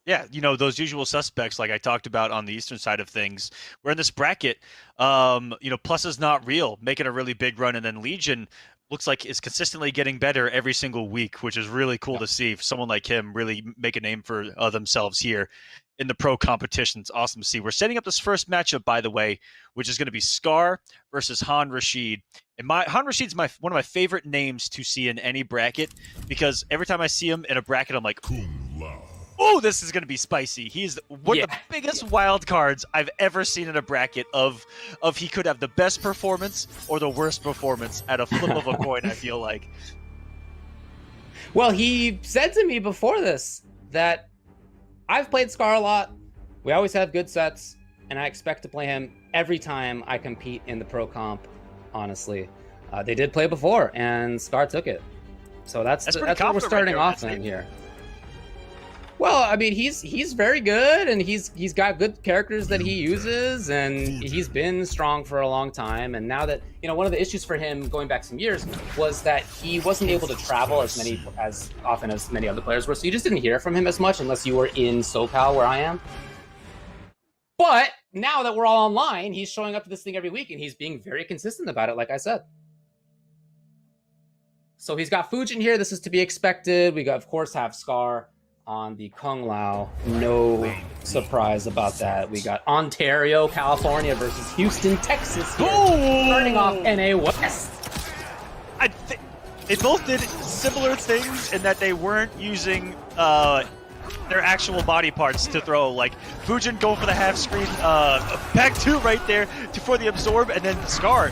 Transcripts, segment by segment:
Yeah, those usual suspects like I talked about on the eastern side of things. We're in this bracket. Plus is not real, making a really big run, and then Legion looks like is consistently getting better every single week, which is really cool to see. Someone like him really make a name for themselves here in the pro competition. It's awesome to see. We're setting up this first matchup, by the way, which is going to be Scar versus Han Rashid. And Han Rashid's one of my favorite names to see in any bracket because every time I see him in a bracket, I'm like, oh, this is going to be spicy. He's one of the biggest wild cards I've ever seen in a bracket of he could have the best performance or the worst performance at a flip of a coin, I feel like. Well, he said to me before this that I've played Scar a lot. We always have good sets, and I expect to play him every time I compete in the pro comp, honestly. They did play before, and Scar took it. So that's what we're starting off in here. Well, I mean, he's very good, and he's got good characters that he uses, and he's been strong for a long time. And now that, one of the issues for him going back some years was that he wasn't able to travel as often as many other players were, so you just didn't hear from him as much unless you were in SoCal where I am. But now that we're all online, he's showing up to this thing every week, and he's being very consistent about it, like I said. So he's got Fujin here. This is to be expected. We, of course, have Scar on the Kung Lao. No surprise about that. We got Ontario, California versus Houston, Texas here, starting off NA West. They both did similar things in that they weren't using their actual body parts to throw. Like Fujin going for the half screen, back two right there for the absorb, and then Scar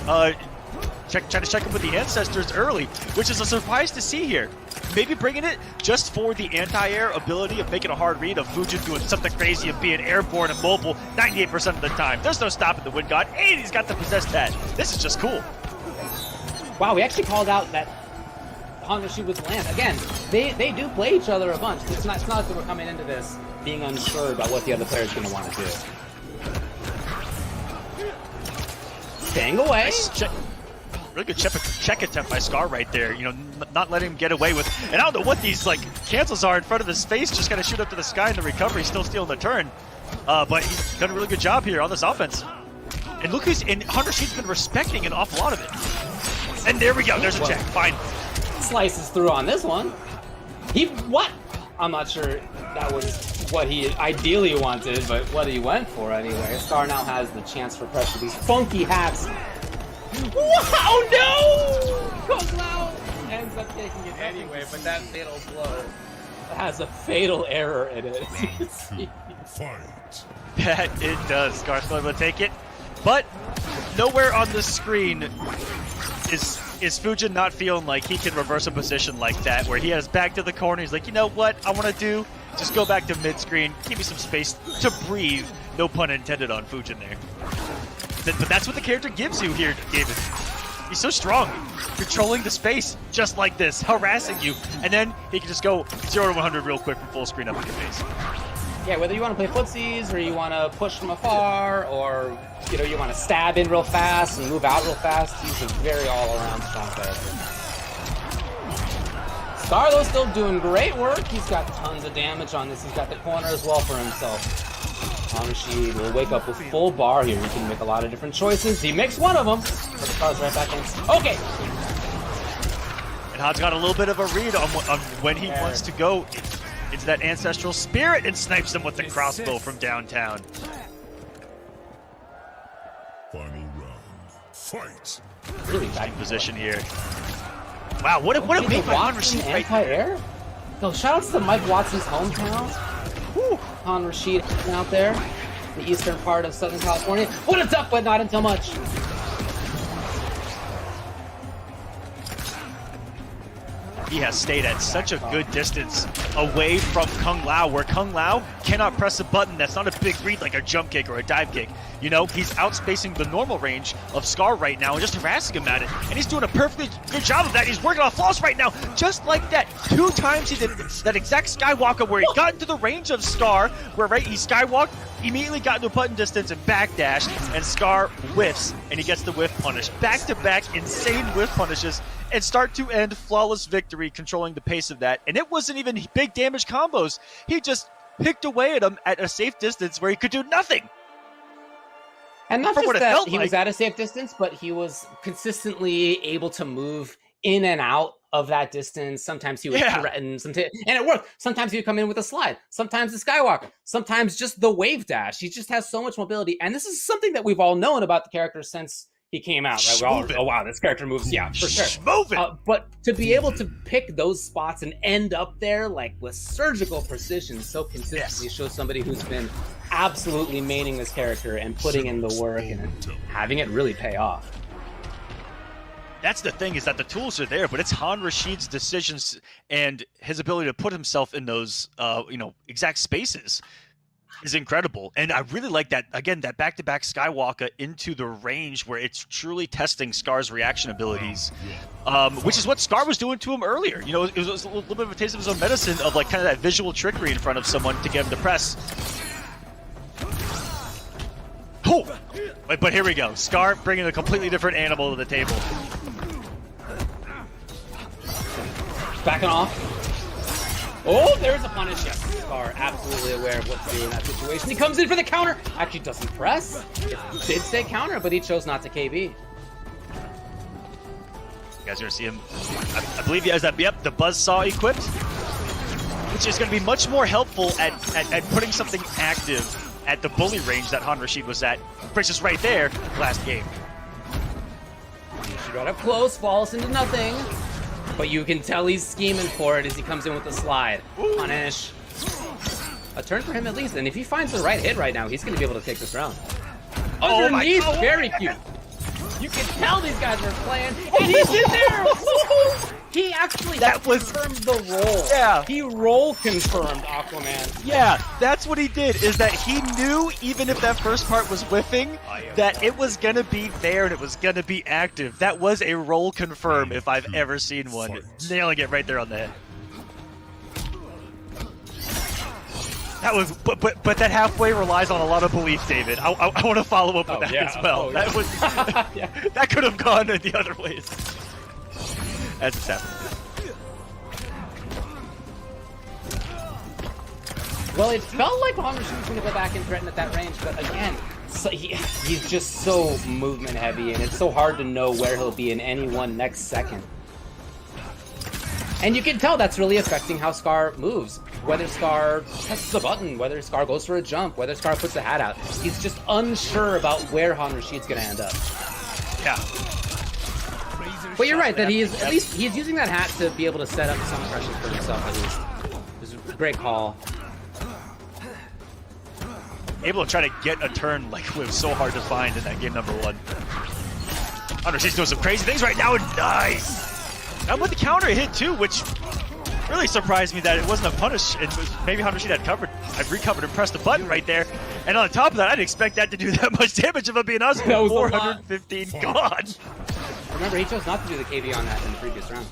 trying to check him with the ancestors early, which is a surprise to see here. Maybe bringing it just for the anti-air ability of making a hard read of Fujin doing something crazy of being airborne and mobile 98% of the time. There's no stopping the Wind God, and he's got the Possessed Tag. This is just cool. Wow, we actually called out that Han Rashid was land. Again, they do play each other a bunch. It's not like that we're coming into this being unsure about what the other player's going to want to do. Staying away. Nice really good check attempt by Scar right there. Not letting him get away with. And I don't know what these cancels are in front of his face. Just got to shoot up to the sky in the recovery. Still stealing the turn. But he's done a really good job here on this offense. And look and Han Rashid's been respecting an awful lot of it. And there we go. There's a check. Fine. Slices through on this one. What? I'm not sure that was what he ideally wanted, but what he went for anyway. Scar now has the chance for pressure. These funky hats. Wow, no! Kung Lao ends up taking it anyway, but that fatal blow has a fatal error in it. That it does. Scar's able to take it, but nowhere on the screen is Fujin not feeling like he can reverse a position like that, where he has back to the corner. He's like, you know what I want to do? Just go back to mid-screen, give me some space to breathe. No pun intended on Fujin there. But that's what the character gives you here, David. He's so strong, controlling the space just like this, harassing you, and then he can just go 0 to 100 real quick from full screen up in your face. Yeah, whether you want to play footsies, or you want to push from afar, or you want to stab in real fast and move out real fast, he's a very all-around strong character. Scar, though, still doing great work. He's got tons of damage on this. He's got the corner as well for himself. Han Rashid will wake up with full bar here. He can make a lot of different choices. He makes one of them, but the car's right back in. Okay. And Han's got a little bit of a read on when he wants to go into that ancestral spirit and snipes him with the crossbow from downtown. Final round. Fight. Really bad position here. Wow, what a move by Han Rashid right there. Yo, shoutouts to Mike Watson's hometown. Whew. Han Rashid out there, the eastern part of Southern California. What a duck, but not until much. He has stayed at such a good distance away from Kung Lao, where Kung Lao cannot press a button that's not a big read like a jump kick or a dive kick. He's outspacing the normal range of Scar right now and just harassing him at it. And he's doing a perfectly good job of that. He's working on floss right now, just like that. 2 times he did that exact skywalker where he got into the range of Scar, where he skywalked, immediately got into button distance and backdashed, and Scar whiffs, and he gets the whiff punish. Back-to-back insane whiff punishes, and start to end flawless victory, controlling the pace of that. And it wasn't even big damage combos. He just picked away at him at a safe distance where he could do nothing. And not From just what it that felt he like. was at a safe distance, but he was consistently able to move in and out of that distance. Sometimes he would threaten, and it worked. Sometimes he would come in with a slide, sometimes the skywalker, sometimes just the wave dash. He just has so much mobility. And this is something that we've all known about the character since he came out, right? We're all, oh wow, this character moves, yeah, for sure. But to be able to pick those spots and end up there like with surgical precision so consistently shows somebody who's been absolutely maining this character and putting in the work and having it really pay off. That's the thing, is that the tools are there, but it's Han Rashid's decisions and his ability to put himself in those exact spaces is incredible. And I really like that, again, that back-to-back Skywalker into the range where it's truly testing Scar's reaction abilities, which is what Scar was doing to him earlier. You know, it was a little bit of a taste of his own medicine of like kind of that visual trickery in front of someone to get him to press. Oh! But here we go. Scar bringing a completely different animal to the table. Backing off. Oh, there's a punish. Yes, Scar absolutely aware of what to do in that situation. He comes in for the counter. Actually doesn't press. It did say counter, but he chose not to KB. You guys are gonna see him. I believe he has that. Yep, the buzzsaw equipped, which is gonna be much more helpful at putting something active at the bully range that Han Rashid was at. Brings us right there last game. She got up close, falls into nothing. But you can tell he's scheming for it as he comes in with the slide. Punish. A turn for him at least, and if he finds the right hit right now, he's going to be able to take this round. Underneath, very cute. You can tell these guys are playing, and he's in there! He actually confirmed the roll. Yeah. He roll confirmed Aquaman. Yeah, that's what he did, is that he knew, even if that first part was whiffing, that it was going to be there and it was going to be active. That was a roll confirm if I've ever seen one. Nailing it right there on the head. That was, but that halfway relies on a lot of belief, David. I want to follow up with that as well. That was that could have gone in the other ways. As it's happening. Well, it felt like Han Rashid was going to go back and threaten at that range, but again, he's just so movement heavy, and it's so hard to know where he'll be in any one next second. And you can tell that's really affecting how Scar moves. Whether Scar presses a button, whether Scar goes for a jump, whether Scar puts the hat out. He's just unsure about where Han Rashid's going to end up. Yeah. But you're right that he's using that hat to be able to set up some pressure for himself at least. It's a great call. Able to try to get a turn like it was so hard to find in that game number 1. Han Rashid's doing some crazy things right now, and nice! And with the counter hit too, which really surprised me that it wasn't a punish. It was, maybe Han Rashid had covered. I've recovered and pressed the button right there. And on top of that, I didn't expect that to do that much damage if I'm being honest. That was 415 gone. Remember, he chose not to do the KB on that in the previous round.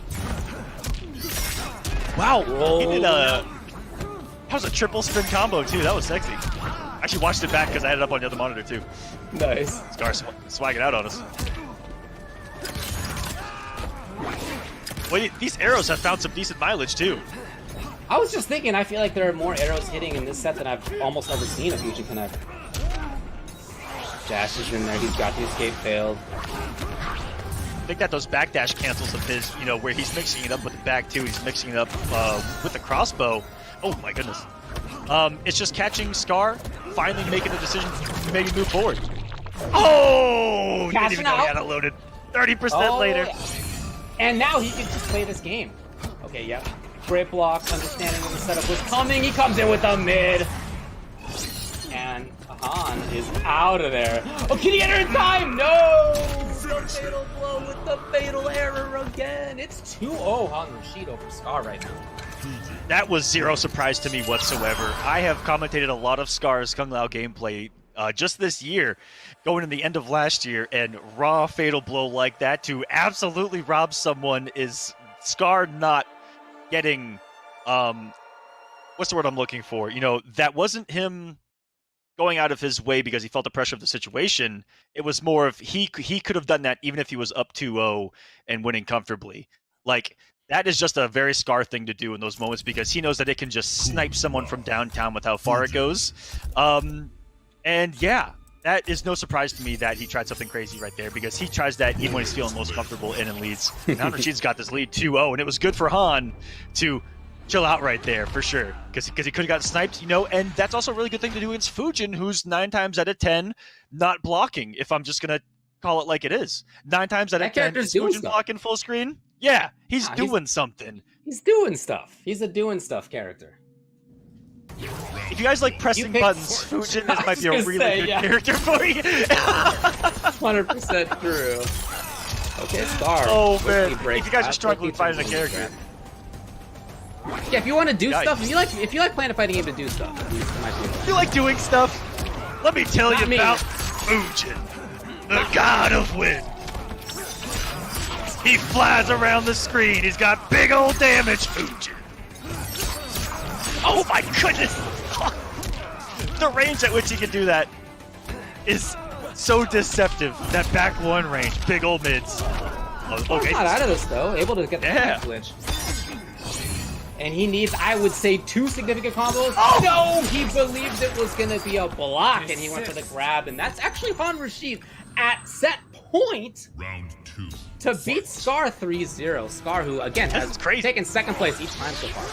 Wow, he did that was a triple spin combo too. That was sexy. I actually watched it back because I had it up on the other monitor too. Nice. Scar swagging out on us. Well, these arrows have found some decent mileage too. I was just thinking, I feel like there are more arrows hitting in this set than I've almost ever seen of Fujin Connect. Dash is in there, he's got the escape failed. I think that those backdash cancels of his, where he's mixing it up with the back too. He's mixing it up with the crossbow. Oh my goodness. It's just catching Scar, finally making the decision to maybe move forward. Oh! Didn't even know he had it loaded. 30% later. Yeah. And now he can just play this game. Okay, yep. Great blocks, understanding when the setup was coming. He comes in with a mid. And Han is out of there. Oh, can he enter in time? No! The fatal blow with the fatal error again. It's 2-0 Han Rashid over Scar right now. That was zero surprise to me whatsoever. I have commentated a lot of Scar's Kung Lao gameplay just this year, going in the end of last year, and raw fatal blow like that to absolutely rob someone is Scar not getting, what's the word I'm looking for? That wasn't him going out of his way because he felt the pressure of the situation. It was more of he could have done that even if he was up 2-0 and winning comfortably. Like, that is just a very Scar thing to do in those moments because he knows that it can just snipe someone from downtown with how far it goes. And yeah, that is no surprise to me that he tried something crazy right there because he tries that even when he's feeling most comfortable in leads. Now Rashid's got this lead 2-0, and it was good for Han to chill out right there for sure because he could have gotten sniped, you know, and that's also a really good thing to do against Fujin, who's 9 times out of 10 not blocking, if I'm just going to call it like it is. 9 times out of 10 is Fujin blocking full screen? Yeah, he's doing something. He's doing stuff. He's a doing stuff character. If you guys like pressing buttons, Fujin this might be a really good character for you. 100% true. Okay, Scar. Oh man, if you guys are struggling finding a character. Yeah, if you want to do stuff, if you like playing a fighting game to do stuff, if you like doing stuff, let me tell you about Fujin, the god of wind. He flies around the screen. He's got big old damage. Fujin. Oh my goodness! The range at which he can do that is so deceptive. That back one range, big old mids. Okay. He's not out of this though. Able to get the glitch. And he needs, I would say, 2 significant combos. Oh no! He believed it was gonna be a block, and he went for the grab, and that's actually Han Rashid at set point. Round 2. To beat Scar 3-0. Scar, who again has taken second place each time so far.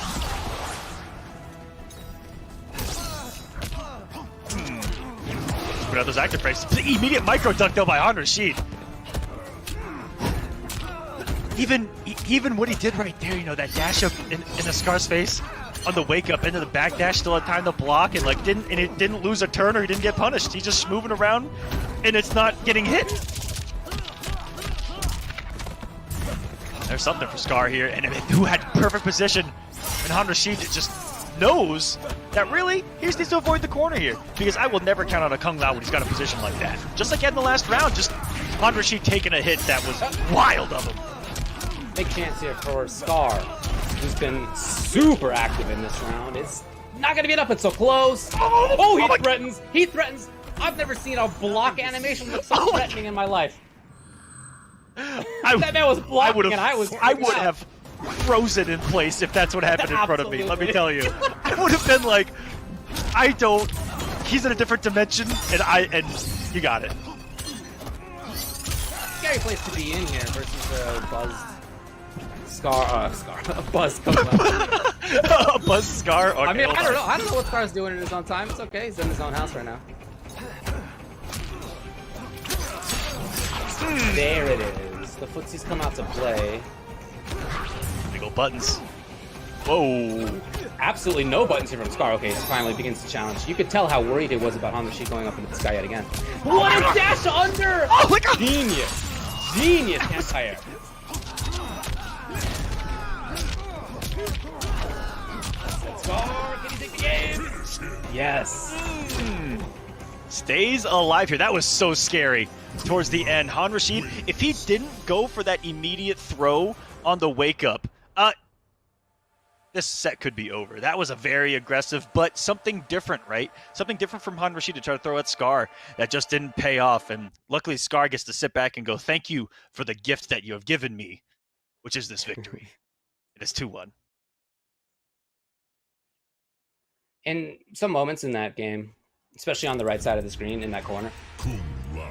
Put out those active frames. The immediate micro duck though by Han Rashid. Even what he did right there, you know, that dash up in the Scar's face on the wake up into the back dash, still had time to block, and like it didn't lose a turn or he didn't get punished. He's just moving around, and it's not getting hit. There's something for Scar here, and who had perfect position, and Han Rashid just knows that really he just needs to avoid the corner here because I will never count on a Kung Lao when he's got a position like that. Just like in the last round, just Han Rashid taking a hit that was wild of him. Big chance here for Scar, who's been super active in this round. It's not going to be enough. It's so close. Oh, he threatens. He threatens. I've never seen a block animation look so threatening in my life. That man was blocking, and I would have frozen in place if that's what happened in front of me. Let me tell you, I would have been like, he's in a different dimension, and you got it. Scary place to be in here versus a buzzed Scar. A buzz comes up. A buzz Scar. Okay, I mean, I don't know what Scar's doing in his own time. It's okay. He's in his own house right now. There it is. The footsies come out to play. Big ol' buttons. Whoa. Absolutely no buttons here from Scar. Okay, he finally begins to challenge. You could tell how worried he was about Han Rashid going up into the sky yet again. What a dash under! Oh my god! Genius anti-air. Scar, can he take the game? Yes. Stays alive here. That was so scary towards the end. Han Rashid, if he didn't go for that immediate throw on the wake up, this set could be over. That was a very aggressive, but something different, right? Something different from Han Rashid to try to throw at Scar that just didn't pay off. And luckily, Scar gets to sit back and go, thank you for the gift that you have given me, which is this victory. It is 2-1. In some moments in that game, especially on the right side of the screen in that corner,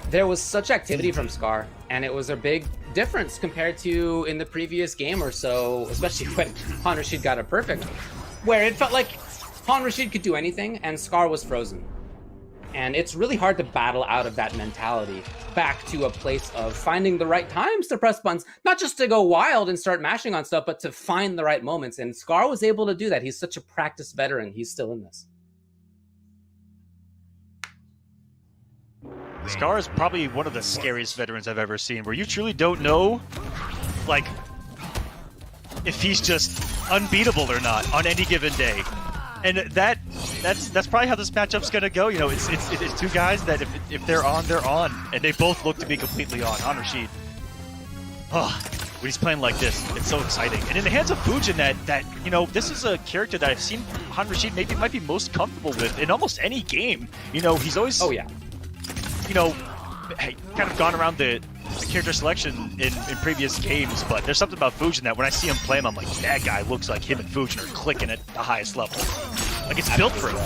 there was such activity from Scar, and it was a big difference compared to in the previous game or so, especially when Han Rashid got a perfect, where it felt like Han Rashid could do anything and Scar was frozen. And it's really hard to battle out of that mentality back to a place of finding the right times to press buttons, not just to go wild and start mashing on stuff, but to find the right moments. And Scar was able to do that. He's such a practiced veteran. He's still in this. Scar is probably one of the scariest veterans I've ever seen, where you truly don't know, like, if he's just unbeatable or not on any given day. And that's probably how this matchup's gonna go. You know, it's two guys that if they're on, they're on, and they both look to be completely on. Han Rashid, when he's playing like this, it's so exciting. And in the hands of Fujin, that you know, this is a character that I've seen Han Rashid might be most comfortable with in almost any game. You know, he's always you know, kind of gone around the character selection in previous games, but there's something about Fujin that when I see him play him, I'm like, that guy looks like him and Fujin are clicking at the highest level. Like it's built for him.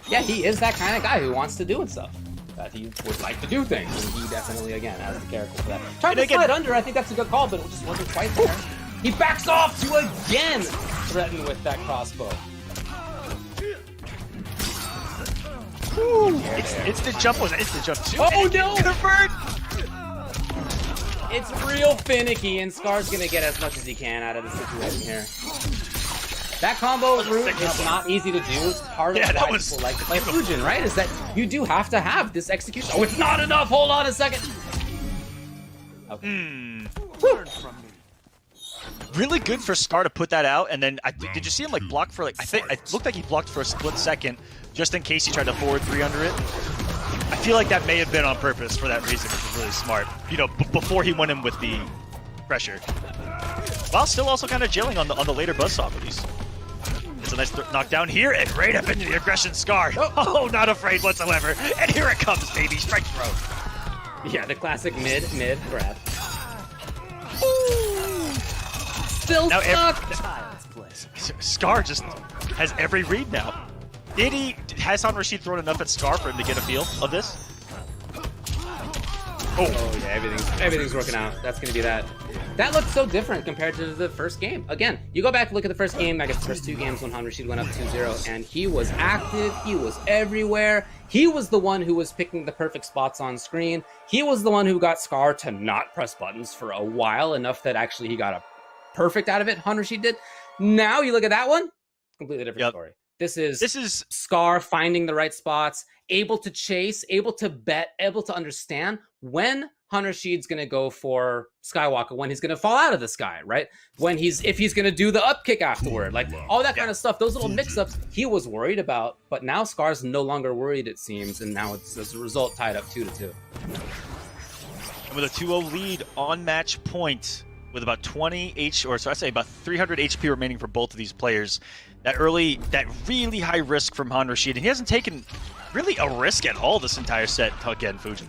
Yeah, he is that kind of guy who wants to do and stuff. That he would like to do things, and he definitely, again, has the character for that. Trying to slide under, I think that's a good call, but it just wasn't quite there. He backs off to again threaten with that crossbow. Instant jump was an instant jump too. Oh no! Convert! It's real finicky, and Scar's gonna get as much as he can out of the situation here. That combo route is not easy to do. It's part of why people like to play Fujin, right? Is that you do have to have this execution. Oh, it's not enough! Hold on a second! Okay. Really good for Scar to put that out, and then did you see him like block for like it looked like he blocked for a split second, just in case he tried to forward 3 under it. I feel like that may have been on purpose for that reason, which is really smart. You know, before he went in with the pressure, while still also kind of jailing on the later buzzsaw release. It's a nice knockdown here, and right up into the aggression Scar. Oh, not afraid whatsoever. And here it comes, baby, strike throw. Yeah, the classic mid grab. Still now stuck. Scar just has every read now. Has Rashid thrown enough at Scar for him to get a feel of this? Oh yeah, everything's working out. That's gonna be that. That looks so different compared to the first game. Again, you go back and look at the first game, I guess the first 2 games when Rashid went up 2-0, and he was active, he was everywhere. He was the one who was picking the perfect spots on screen. He was the one who got Scar to not press buttons for a while, enough that actually he got a perfect out of it, Rashid did. Now you look at that one, completely different story. This is Scar finding the right spots, able to chase, able to bet, able to understand when Rashid's gonna go for Skywalker, when he's gonna fall out of the sky, right? If he's gonna do the up kick afterward, like all that kind of stuff. Those little mix-ups he was worried about, but now Scar's no longer worried, it seems, and now it's as a result tied up 2-2. And with a 2-0 lead on match point, with about 300 HP remaining for both of these players. That really high risk from Rashid, and he hasn't taken really a risk at all this entire set again, Fujin.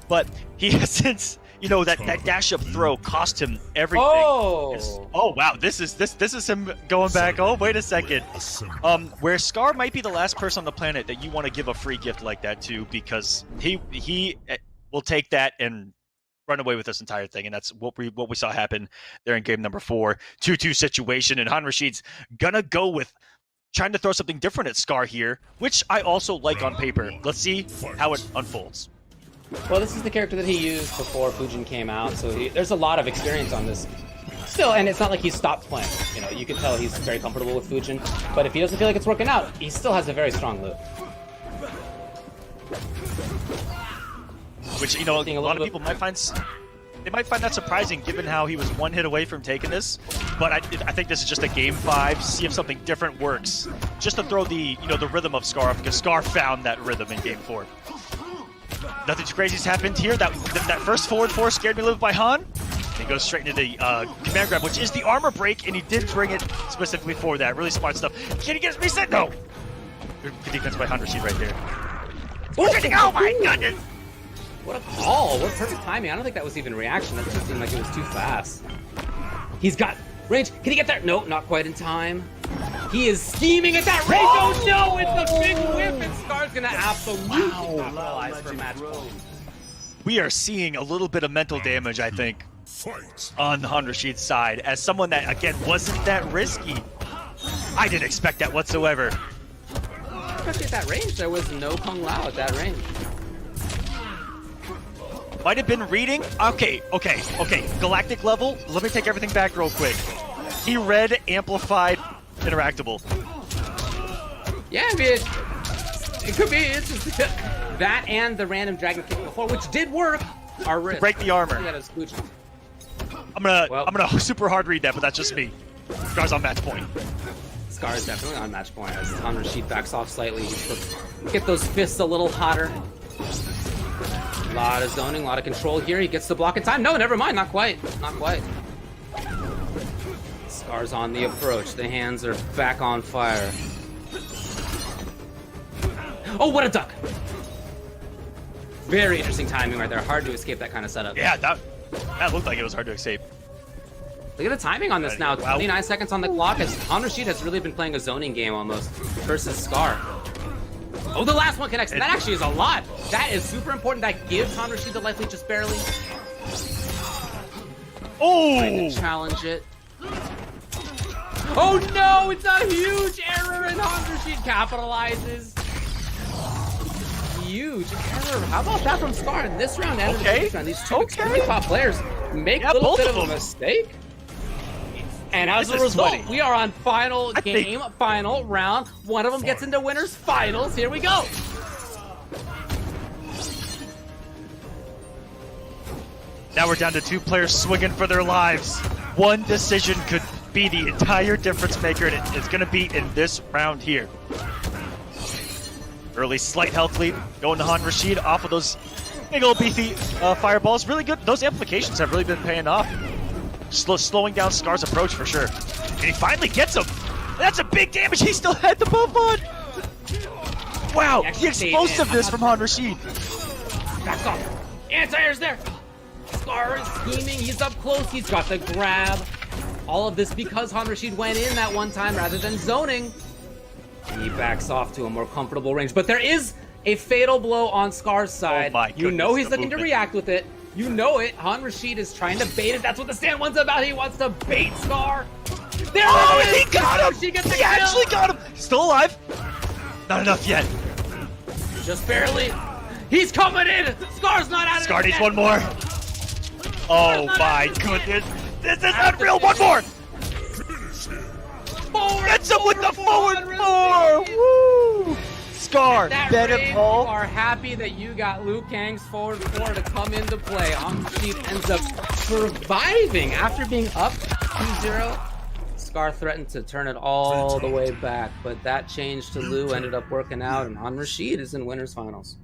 But he has since, you know, that dash up throw cost him everything. Oh wow, this is him going back. Oh, wait a second. Where Scar might be the last person on the planet that you want to give a free gift like that to, because he will take that and run away with this entire thing, and that's what we saw happen there in game number 4. 2-2 situation, and Rashid's gonna go with trying to throw something different at Scar here, which I also like on paper. Let's see how it unfolds. Well, this is the character that he used before Fujin came out, so there's a lot of experience on this. Still, and it's not like he stopped playing. You know, you can tell he's very comfortable with Fujin, but if he doesn't feel like it's working out, he still has a very strong loop. Which, you know, a lot of people might find that surprising, given how he was 1 hit away from taking this. But I think this is just a game 5. See if something different works, just to throw the rhythm of Scar off, because Scar found that rhythm in game 4. Nothing too crazy's happened here. That first forward 4 scared me a little bit by Han. He goes straight into the command grab, which is the armor break, and he did bring it specifically for that. Really smart stuff. Can he get reset? No. Good defense by Rashid right there. Oh my goodness! What a call! What perfect timing! I don't think that was even reaction. That just seemed like it was too fast. He's got range. Can he get there? No, not quite in time. He is scheming at that range. Oh no! It's a big whip, and Scar's gonna absolutely capitalize for match point. We are seeing a little bit of mental damage, I think, on Rashid's side, as someone that again wasn't that risky. I didn't expect that whatsoever. Especially at that range, there was no Kung Lao at that range. Might have been reading. Okay. Galactic level. Let me take everything back real quick. He read amplified interactable. Yeah, I mean, it could be. It's just that and the random dragon kick before, which did work. Our wrist. Break the armor. I'm gonna super hard read that, but that's just me. Scar's on match point. Scar is definitely on match point as Rashid backs off slightly. Get those fists a little hotter. A lot of zoning, a lot of control here. He gets the block in time. No, never mind. Not quite. Not quite. Scar's on the approach. The hands are back on fire. Oh, what a duck! Very interesting timing right there. Hard to escape that kind of setup. Yeah, that looked like it was hard to escape. Look at the timing on this now. Wow. 29 seconds on the clock as Rashid has really been playing a zoning game almost versus Scar. Oh, the last one connects. That actually is a lot. That is super important. That gives Rashid the life lead just barely. Oh! Challenge it. Oh no, it's a huge error and Rashid capitalizes. Huge error. How about that from Scar in this round and this round? These two extremely top players make a little bit of a mistake. And as a result, we are on final game, final round. One of them gets into winners finals. Here we go. Now we're down to 2 players swinging for their lives. One decision could be the entire difference maker, and it's going to be in this round here. Early slight health lead going to Rashid off of those big old beefy fireballs. Really good. Those amplifications have really been paying off. Slowing down Scar's approach for sure. And he finally gets him. That's a big damage. He still had the buff on. Wow, the explosiveness from Rashid. Backs off. Anti-air's there. Scar is scheming. He's up close. He's got the grab. All of this because Rashid went in that one time rather than zoning. And he backs off to a more comfortable range. But there is a fatal blow on Scar's side. Oh my goodness, you know he's looking to react with it. You know it. Rashid is trying to bait it. That's what the stand one's about. He wants to bait Scar. There it is. He got him! He actually got him! Still alive? Not enough yet. Just barely. He's coming in. Scar's not out of Scar needs one more. Oh my goodness. This is unreal. One more. Gets him with the forward 4. Woo! Scar, better pull. You are happy that you got Liu Kang's forward 4 to come into play. Rashid ends up surviving after being up 2-0. Scar threatened to turn it all the way back, but that change to Liu ended up working out, and Rashid is in winners finals.